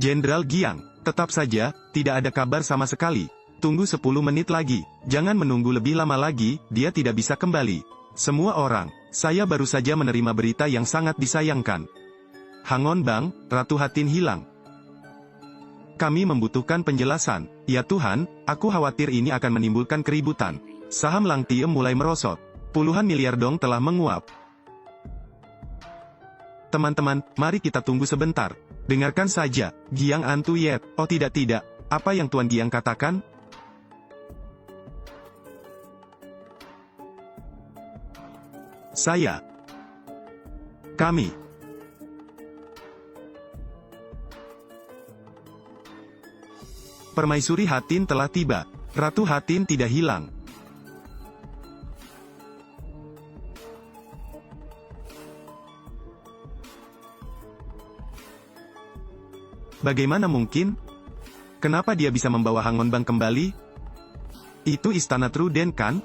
Jenderal Giang, tetap saja, tidak ada kabar sama sekali. Tunggu 10 menit lagi, jangan menunggu lebih lama lagi, dia tidak bisa kembali. Semua orang, saya baru saja menerima berita yang sangat disayangkan. Hangon Bang, Ratu Hatin hilang. Kami membutuhkan penjelasan. Ya Tuhan, aku khawatir ini akan menimbulkan keributan. Saham Lang Tiem mulai merosot. Puluhan miliar dong telah menguap. Teman-teman, mari kita tunggu sebentar. Dengarkan saja, Giang Antuyet. Oh tidak, apa yang Tuan Giang katakan? Kami. Permaisuri Hatin telah tiba. Ratu Hatin tidak hilang. Bagaimana mungkin? Kenapa dia bisa membawa Hangon Bang kembali? Itu istana Truden kan?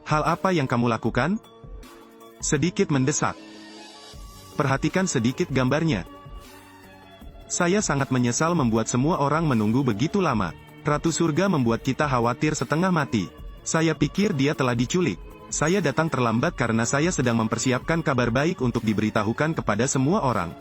Hal apa yang kamu lakukan? Sedikit mendesak. Perhatikan sedikit gambarnya. Saya sangat menyesal membuat semua orang menunggu begitu lama. Ratu Surga membuat kita khawatir setengah mati. Saya pikir dia telah diculik. Saya datang terlambat karena saya sedang mempersiapkan kabar baik untuk diberitahukan kepada semua orang.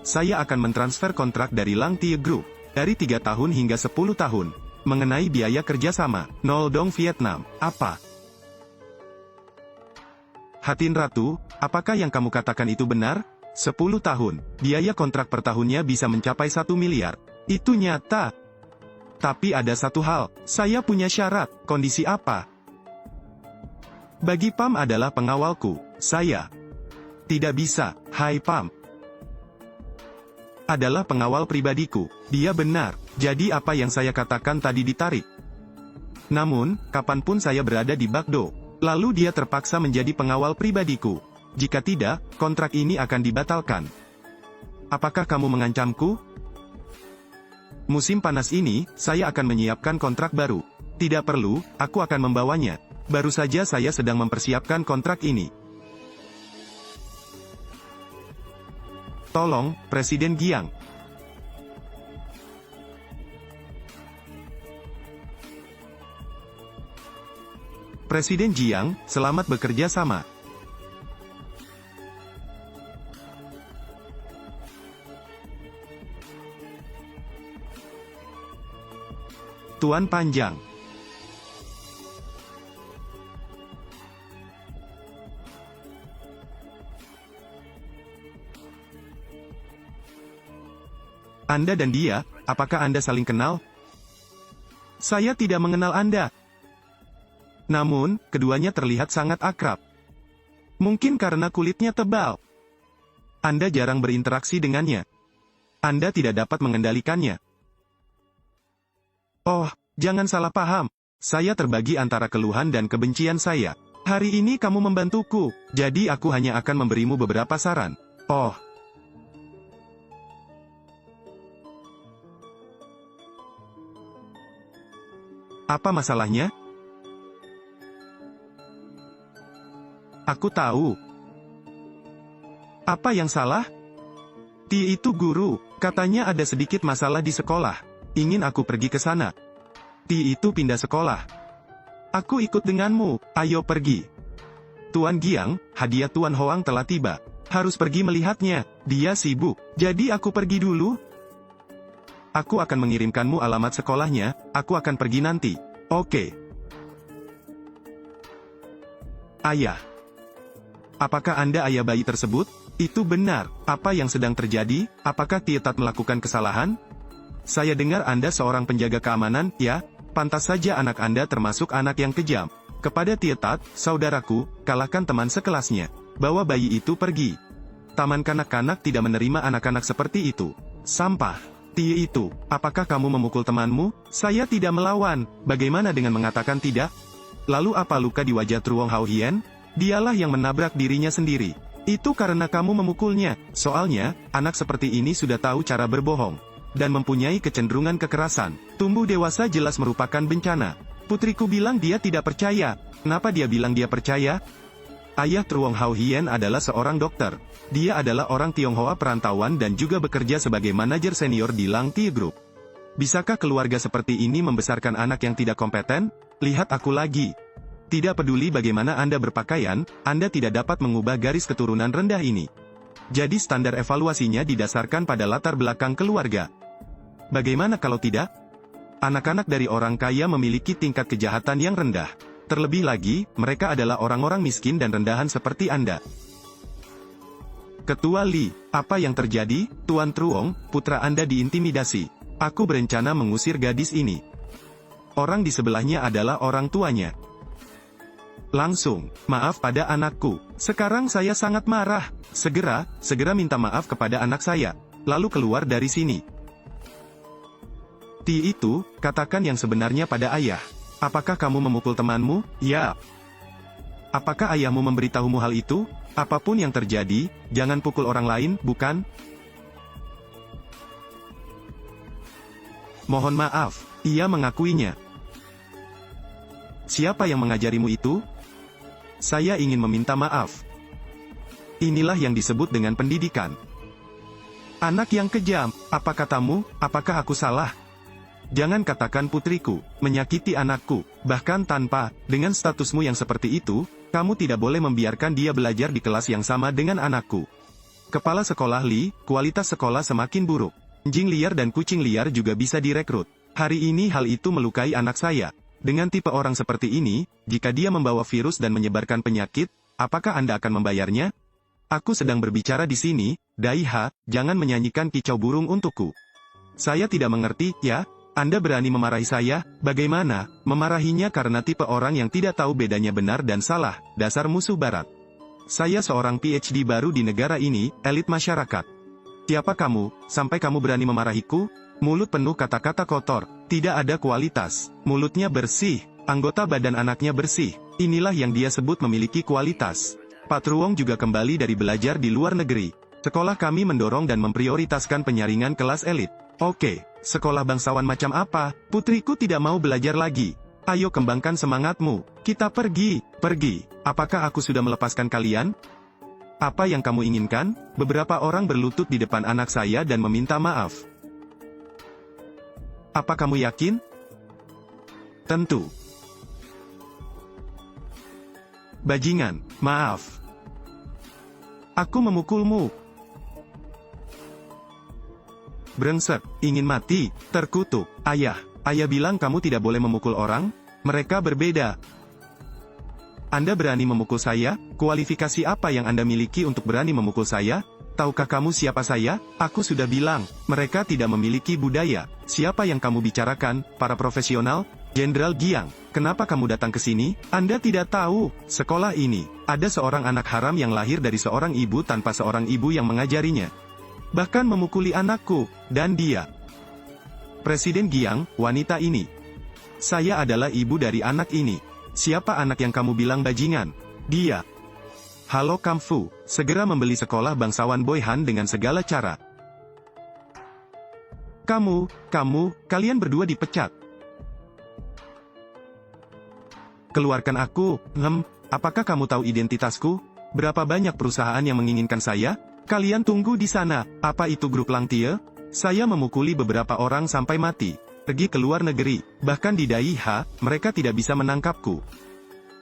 Saya akan mentransfer kontrak dari Lang Tie Group, dari 3 tahun hingga 10 tahun. Mengenai biaya kerjasama, 0 dong Vietnam, apa? Hatin Ratu, apakah yang kamu katakan itu benar? 10 tahun, biaya kontrak per tahunnya bisa mencapai 1 miliar. Itu nyata. Tapi ada satu hal, saya punya syarat. Kondisi apa? Bagi Pam adalah pengawalku, saya tidak bisa. Hai Pam adalah pengawal pribadiku. Dia benar, jadi apa yang saya katakan tadi ditarik. Namun, kapanpun saya berada di Bagdo, lalu dia terpaksa menjadi pengawal pribadiku. Jika tidak, kontrak ini akan dibatalkan. Apakah kamu mengancamku? Musim panas ini, saya akan menyiapkan kontrak baru. Tidak perlu, aku akan membawanya. Baru saja saya sedang mempersiapkan kontrak ini. Tolong, Presiden Giang. Presiden Jiang, selamat bekerja sama. Tuan Panjang. Anda dan dia, apakah Anda saling kenal? Saya tidak mengenal Anda. Namun, keduanya terlihat sangat akrab. Mungkin karena kulitnya tebal. Anda jarang berinteraksi dengannya. Anda tidak dapat mengendalikannya. Oh, jangan salah paham. Saya terbagi antara keluhan dan kebencian saya. Hari ini kamu membantuku, jadi aku hanya akan memberimu beberapa saran. Oh. Apa masalahnya? Aku tahu. Apa yang salah? Ti itu guru, katanya ada sedikit masalah di sekolah. Ingin aku pergi ke sana. Ti itu pindah sekolah. Aku ikut denganmu, ayo pergi. Tuan Giang, hadiah Tuan Hoang telah tiba. Harus pergi melihatnya, dia sibuk. Jadi aku pergi dulu? Aku akan mengirimkanmu alamat sekolahnya, aku akan pergi nanti. Oke. Ayah. Apakah Anda ayah bayi tersebut? Itu benar. Apa yang sedang terjadi? Apakah Tietat melakukan kesalahan? Saya dengar Anda seorang penjaga keamanan, ya? Pantas saja anak Anda termasuk anak yang kejam. Kepada Tietat, saudaraku, kalahkan teman sekelasnya. Bawa bayi itu pergi. Taman kanak-kanak tidak menerima anak-anak seperti itu. Sampah. Tie itu, apakah kamu memukul temanmu? Saya tidak melawan. Bagaimana dengan mengatakan tidak? Lalu apa luka di wajah Truong Hao Hien? Dialah yang menabrak dirinya sendiri. Itu karena kamu memukulnya. Soalnya, anak seperti ini sudah tahu cara berbohong. Dan mempunyai kecenderungan kekerasan. Tumbuh dewasa jelas merupakan bencana. Putriku bilang dia tidak percaya. Kenapa dia bilang dia percaya? Ayah Truong Hao Hien adalah seorang dokter. Dia adalah orang Tionghoa perantauan dan juga bekerja sebagai manajer senior di Lang Tie Group. Bisakah keluarga seperti ini membesarkan anak yang tidak kompeten? Lihat aku lagi. Tidak peduli bagaimana Anda berpakaian, Anda tidak dapat mengubah garis keturunan rendah ini. Jadi standar evaluasinya didasarkan pada latar belakang keluarga. Bagaimana kalau tidak? Anak-anak dari orang kaya memiliki tingkat kejahatan yang rendah. Terlebih lagi, mereka adalah orang-orang miskin dan rendahan seperti Anda. Ketua Li, apa yang terjadi, Tuan Truong? Putra Anda diintimidasi. Aku berencana mengusir gadis ini. Orang di sebelahnya adalah orang tuanya. Langsung, maaf pada anakku. Sekarang saya sangat marah. Segera minta maaf kepada anak saya. Lalu keluar dari sini. Ti itu, katakan yang sebenarnya pada ayah. Apakah kamu memukul temanmu? Ya. Apakah ayahmu memberitahumu hal itu? Apapun yang terjadi, jangan pukul orang lain, bukan? Mohon maaf, ia mengakuinya. Siapa yang mengajarimu itu? Saya ingin meminta maaf. Inilah yang disebut dengan pendidikan. Anak yang kejam, apa katamu? Apakah aku salah? Jangan katakan putriku, menyakiti anakku, bahkan tanpa, dengan statusmu yang seperti itu, kamu tidak boleh membiarkan dia belajar di kelas yang sama dengan anakku. Kepala sekolah Li, kualitas sekolah semakin buruk. Anjing liar dan kucing liar juga bisa direkrut. Hari ini hal itu melukai anak saya. Dengan tipe orang seperti ini, jika dia membawa virus dan menyebarkan penyakit, apakah Anda akan membayarnya? Aku sedang berbicara di sini, Daiha, jangan menyanyikan kicau burung untukku. Saya tidak mengerti, ya? Anda berani memarahi saya, bagaimana? Memarahinya karena tipe orang yang tidak tahu bedanya benar dan salah, dasar musuh barat. Saya seorang PhD baru di negara ini, elit masyarakat. Siapa kamu, sampai kamu berani memarahiku? Mulut penuh kata-kata kotor, tidak ada kualitas. Mulutnya bersih, anggota badan anaknya bersih. Inilah yang dia sebut memiliki kualitas. Pak Truong juga kembali dari belajar di luar negeri. Sekolah kami mendorong dan memprioritaskan penyaringan kelas elit. Oke, sekolah bangsawan macam apa? Putriku tidak mau belajar lagi. Ayo kembangkan semangatmu. Kita pergi. Apakah aku sudah melepaskan kalian? Apa yang kamu inginkan? Beberapa orang berlutut di depan anak saya dan meminta maaf. Apa kamu yakin? Tentu. Bajingan, maaf. Aku memukulmu. Brengsek, ingin mati, terkutuk. Ayah bilang kamu tidak boleh memukul orang? Mereka berbeda. Anda berani memukul saya? Kualifikasi apa yang Anda miliki untuk berani memukul saya? Tahukah kamu siapa saya? Aku sudah bilang, mereka tidak memiliki budaya. Siapa yang kamu bicarakan? Para profesional? Jenderal Giang, kenapa kamu datang ke sini? Anda tidak tahu, sekolah ini, ada seorang anak haram yang lahir dari seorang ibu tanpa seorang ibu yang mengajarinya. Bahkan memukuli anakku, dan dia. Presiden Giang, wanita ini. Saya adalah ibu dari anak ini. Siapa anak yang kamu bilang bajingan? Dia. Halo Kamfu, segera membeli sekolah bangsawan Boyhan dengan segala cara. Kalian berdua dipecat. Keluarkan aku, apakah kamu tahu identitasku? Berapa banyak perusahaan yang menginginkan saya? Kalian tunggu di sana, apa itu grup Lang Tie? Saya memukuli beberapa orang sampai mati. Pergi ke luar negeri, bahkan di Daiha, mereka tidak bisa menangkapku.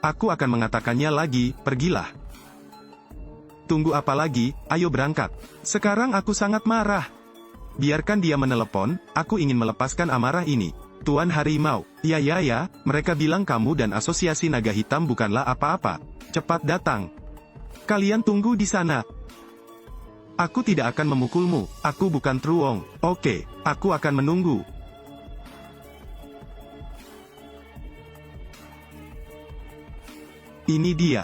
Aku akan mengatakannya lagi, pergilah. Tunggu apa lagi, ayo berangkat. Sekarang aku sangat marah. Biarkan dia menelepon, aku ingin melepaskan amarah ini. Tuan Harimau, ya, mereka bilang kamu dan Asosiasi Naga Hitam bukanlah apa-apa. Cepat datang. Kalian tunggu di sana. Aku tidak akan memukulmu, aku bukan Truong. Oke, aku akan menunggu. Ini dia.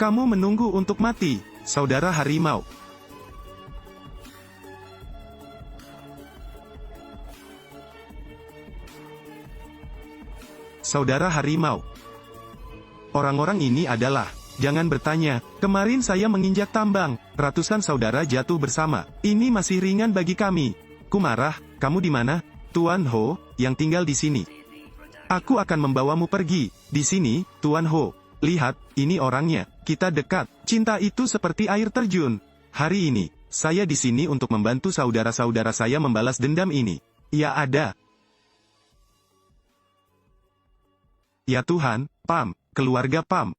Kamu menunggu untuk mati, Saudara Harimau. Saudara Harimau. Orang-orang ini adalah, jangan bertanya, kemarin saya menginjak tambang, ratusan saudara jatuh bersama, ini masih ringan bagi kami. Ku marah, kamu di mana? Tuan Ho, yang tinggal di sini. Aku akan membawamu pergi, di sini, Tuan Ho. Lihat, ini orangnya. Kita dekat. Cinta itu seperti air terjun. Hari ini, saya di sini untuk membantu saudara-saudara saya membalas dendam ini. Ya ada. Ya Tuhan, Pam, keluarga Pam.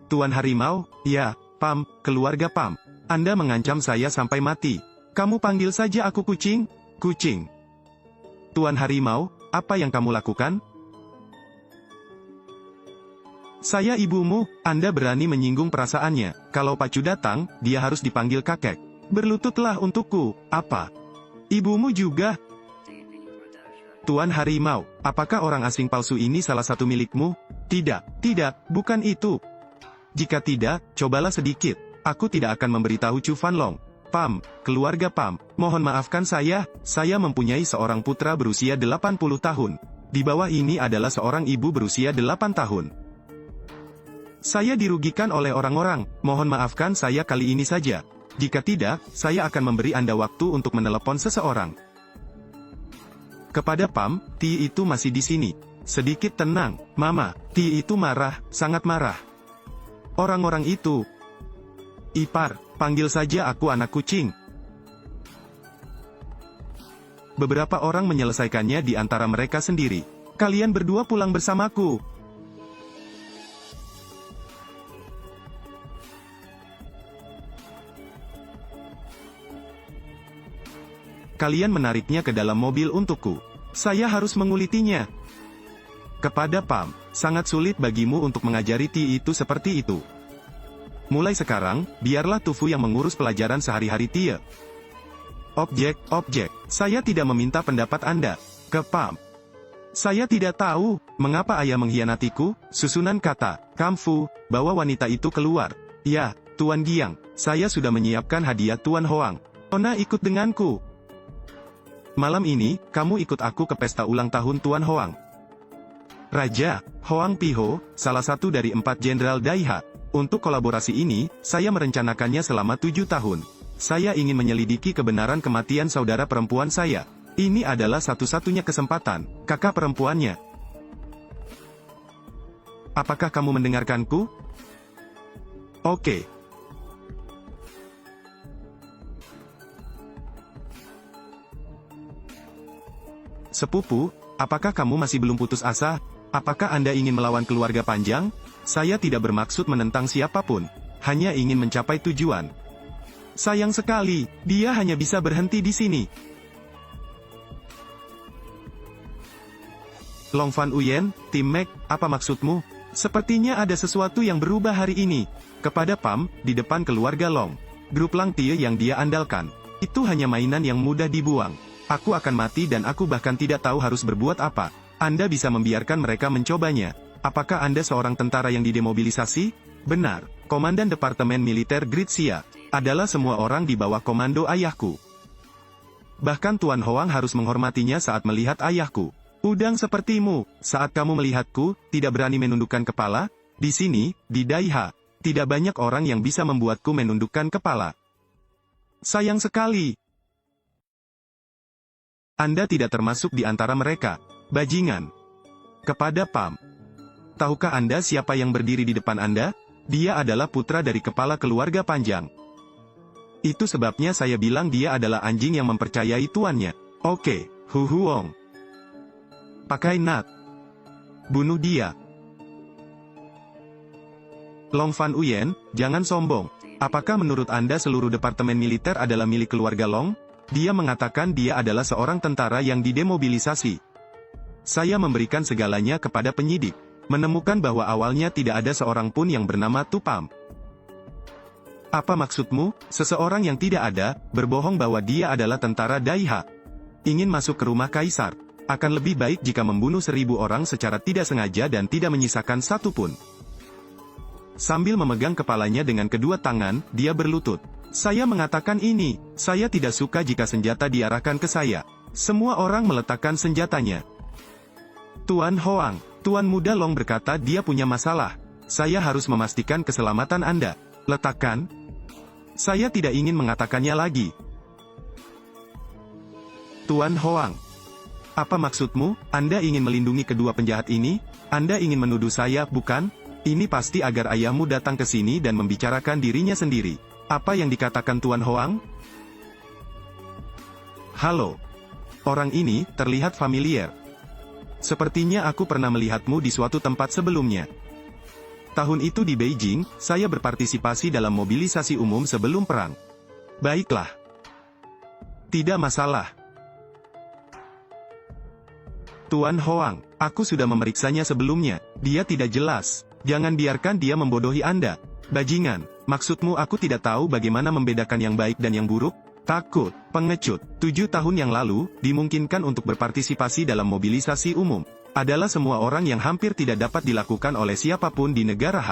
Tuan Harimau, ya, Pam, keluarga Pam. Anda mengancam saya sampai mati. Kamu panggil saja aku kucing? Kucing. Tuan Harimau, apa yang kamu lakukan? Saya ibumu, Anda berani menyinggung perasaannya. Kalau Pacu datang, dia harus dipanggil kakek. Berlututlah untukku, apa? Ibumu juga? Tuan Harimau, apakah orang asing palsu ini salah satu milikmu? Tidak, bukan itu. Jika tidak, cobalah sedikit. Aku tidak akan memberitahu Chu Fanlong. Pam, keluarga Pam, mohon maafkan saya mempunyai seorang putra berusia 80 tahun. Di bawah ini adalah seorang ibu berusia 8 tahun. Saya dirugikan oleh orang-orang, mohon maafkan saya kali ini saja. Jika tidak, saya akan memberi Anda waktu untuk menelepon seseorang. Kepada Pam, Ti itu masih di sini. Sedikit tenang, Mama. Ti itu marah, sangat marah. Orang-orang itu. Ipar, panggil saja aku anak kucing. Beberapa orang menyelesaikannya di antara mereka sendiri. Kalian berdua pulang bersamaku. Kalian menariknya ke dalam mobil untukku. Saya harus mengulitinya. Kepada Pam, sangat sulit bagimu untuk mengajari Ti itu seperti itu. Mulai sekarang, biarlah Tufu yang mengurus pelajaran sehari-hari Tie. Objek, saya tidak meminta pendapat Anda. Ke Pam. Saya tidak tahu, mengapa ayah mengkhianatiku, susunan kata, Kamfu, bawa wanita itu keluar. Ya, Tuan Giang, saya sudah menyiapkan hadiah Tuan Hoang. Nona ikut denganku. Malam ini, kamu ikut aku ke pesta ulang tahun Tuan Hoang. Raja, Hoang Piho, salah satu dari 4 Jenderal Daiha. Untuk kolaborasi ini, saya merencanakannya selama 7 tahun. Saya ingin menyelidiki kebenaran kematian saudara perempuan saya. Ini adalah satu-satunya kesempatan, kakak perempuannya. Apakah kamu mendengarkanku? Oke. Sepupu, apakah kamu masih belum putus asa? Apakah Anda ingin melawan keluarga Panjang? Saya tidak bermaksud menentang siapapun, hanya ingin mencapai tujuan. Sayang sekali, dia hanya bisa berhenti di sini. Long Fan Uyen, Tim Mac, apa maksudmu? Sepertinya ada sesuatu yang berubah hari ini. Kepada Pam, di depan keluarga Long. Grup Lang Tie yang dia andalkan. Itu hanya mainan yang mudah dibuang. Aku akan mati dan aku bahkan tidak tahu harus berbuat apa. Anda bisa membiarkan mereka mencobanya. Apakah Anda seorang tentara yang didemobilisasi? Benar. Komandan Departemen Militer Gritsia adalah semua orang di bawah komando ayahku. Bahkan Tuan Hoang harus menghormatinya saat melihat ayahku. Udang sepertimu, saat kamu melihatku, tidak berani menundukkan kepala? Di sini, di Daiha, tidak banyak orang yang bisa membuatku menundukkan kepala. Sayang sekali. Anda tidak termasuk di antara mereka. Bajingan. Kepada Pam. Tahukah Anda siapa yang berdiri di depan Anda? Dia adalah putra dari kepala keluarga Panjang. Itu sebabnya saya bilang dia adalah anjing yang mempercayai tuannya. Oke, Hu Huong. Pakai nat. Bunuh dia. Long Fan Uyen, jangan sombong. Apakah menurut Anda seluruh departemen militer adalah milik keluarga Long? Dia mengatakan dia adalah seorang tentara yang didemobilisasi. Saya memberikan segalanya kepada penyidik. Menemukan bahwa awalnya tidak ada seorang pun yang bernama Tu Pam. Apa maksudmu? Seseorang yang tidak ada, berbohong bahwa dia adalah tentara Daiha. Ingin masuk ke rumah kaisar. Akan lebih baik jika membunuh 1000 orang secara tidak sengaja dan tidak menyisakan satu pun. Sambil memegang kepalanya dengan kedua tangan, dia berlutut. Saya mengatakan ini, saya tidak suka jika senjata diarahkan ke saya. Semua orang meletakkan senjatanya. Tuan Hoang, Tuan Muda Long berkata dia punya masalah. Saya harus memastikan keselamatan Anda. Letakkan. Saya tidak ingin mengatakannya lagi. Tuan Hoang. Apa maksudmu? Anda ingin melindungi kedua penjahat ini? Anda ingin menuduh saya, bukan? Ini pasti agar ayahmu datang ke sini dan membicarakan dirinya sendiri. Apa yang dikatakan Tuan Hoang? Halo. Orang ini terlihat familiar. Sepertinya aku pernah melihatmu di suatu tempat sebelumnya. Tahun itu di Beijing, saya berpartisipasi dalam mobilisasi umum sebelum perang. Baiklah. Tidak masalah. Tuan Hoang, aku sudah memeriksanya sebelumnya. Dia tidak jelas. Jangan biarkan dia membodohi Anda. Bajingan, maksudmu aku tidak tahu bagaimana membedakan yang baik dan yang buruk? Takut, pengecut. 7 tahun yang lalu, dimungkinkan untuk berpartisipasi dalam mobilisasi umum. Adalah semua orang yang hampir tidak dapat dilakukan oleh siapapun di negara H.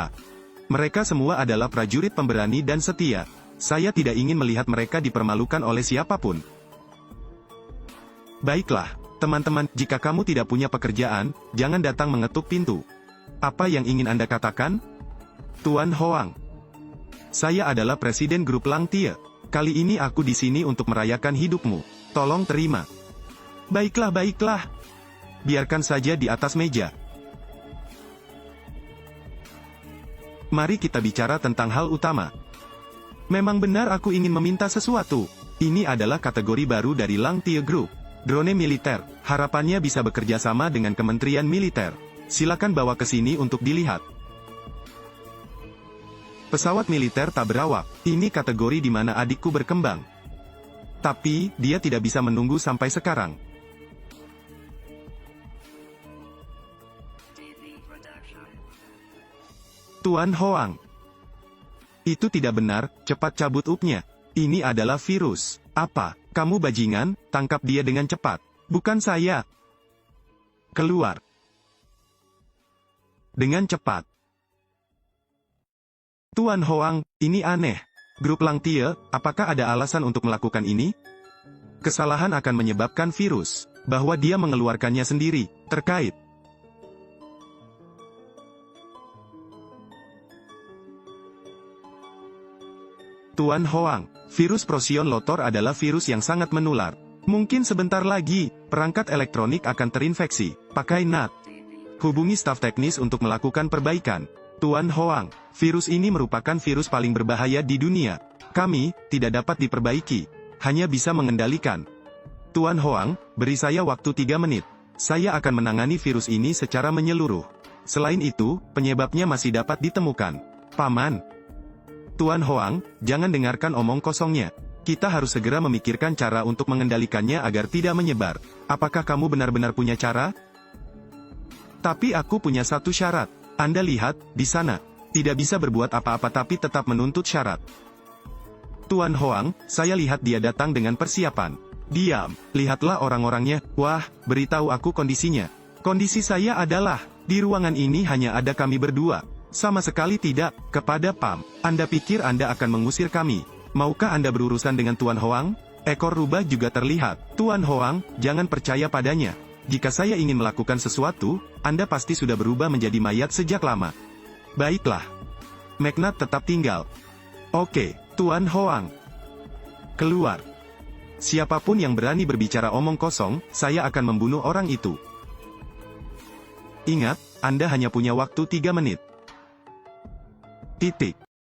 Mereka semua adalah prajurit pemberani dan setia. Saya tidak ingin melihat mereka dipermalukan oleh siapapun. Baiklah. Teman-teman, jika kamu tidak punya pekerjaan, jangan datang mengetuk pintu. Apa yang ingin Anda katakan? Tuan Hoang. Saya adalah presiden grup Langtie. Kali ini aku di sini untuk merayakan hidupmu. Tolong terima. Baiklah, baiklah. Biarkan saja di atas meja. Mari kita bicara tentang hal utama. Memang benar aku ingin meminta sesuatu. Ini adalah kategori baru dari Langtie Group. Drone militer, harapannya bisa bekerja sama dengan Kementerian Militer. Silakan bawa ke sini untuk dilihat. Pesawat militer tak berawak, ini kategori di mana adikku berkembang. Tapi, dia tidak bisa menunggu sampai sekarang. Tuan Hoang. Itu tidak benar, cepat cabut up-nya. Ini adalah virus. Apa? Kamu bajingan, tangkap dia dengan cepat. Bukan saya. Keluar. Dengan cepat. Tuan Hoang, ini aneh. Grup Langtie, apakah ada alasan untuk melakukan ini? Kesalahan akan menyebabkan virus. Bahwa dia mengeluarkannya sendiri, terkait. Tuan Hoang, virus Procyon Lotor adalah virus yang sangat menular. Mungkin sebentar lagi, perangkat elektronik akan terinfeksi. Pakai NAT. Hubungi staf teknis untuk melakukan perbaikan. Tuan Hoang, virus ini merupakan virus paling berbahaya di dunia. Kami tidak dapat diperbaiki. Hanya bisa mengendalikan. Tuan Hoang, beri saya waktu 3 menit. Saya akan menangani virus ini secara menyeluruh. Selain itu, penyebabnya masih dapat ditemukan. Paman. Tuan Hoang, jangan dengarkan omong kosongnya. Kita harus segera memikirkan cara untuk mengendalikannya agar tidak menyebar. Apakah kamu benar-benar punya cara? Tapi aku punya satu syarat. Anda lihat, di sana. Tidak bisa berbuat apa-apa tapi tetap menuntut syarat. Tuan Hoang, saya lihat dia datang dengan persiapan. Diam, lihatlah orang-orangnya. Wah, beritahu aku kondisinya. Kondisi saya adalah, di ruangan ini hanya ada kami berdua. Sama sekali tidak, kepada Pam. Anda pikir Anda akan mengusir kami? Maukah Anda berurusan dengan Tuan Hoang? Ekor rubah juga terlihat. Tuan Hoang, jangan percaya padanya. Jika saya ingin melakukan sesuatu, Anda pasti sudah berubah menjadi mayat sejak lama. Baiklah. Magnat tetap tinggal. Oke, Tuan Hoang. Keluar. Siapapun yang berani berbicara omong kosong, saya akan membunuh orang itu. Ingat, Anda hanya punya waktu 3 menit. Titik.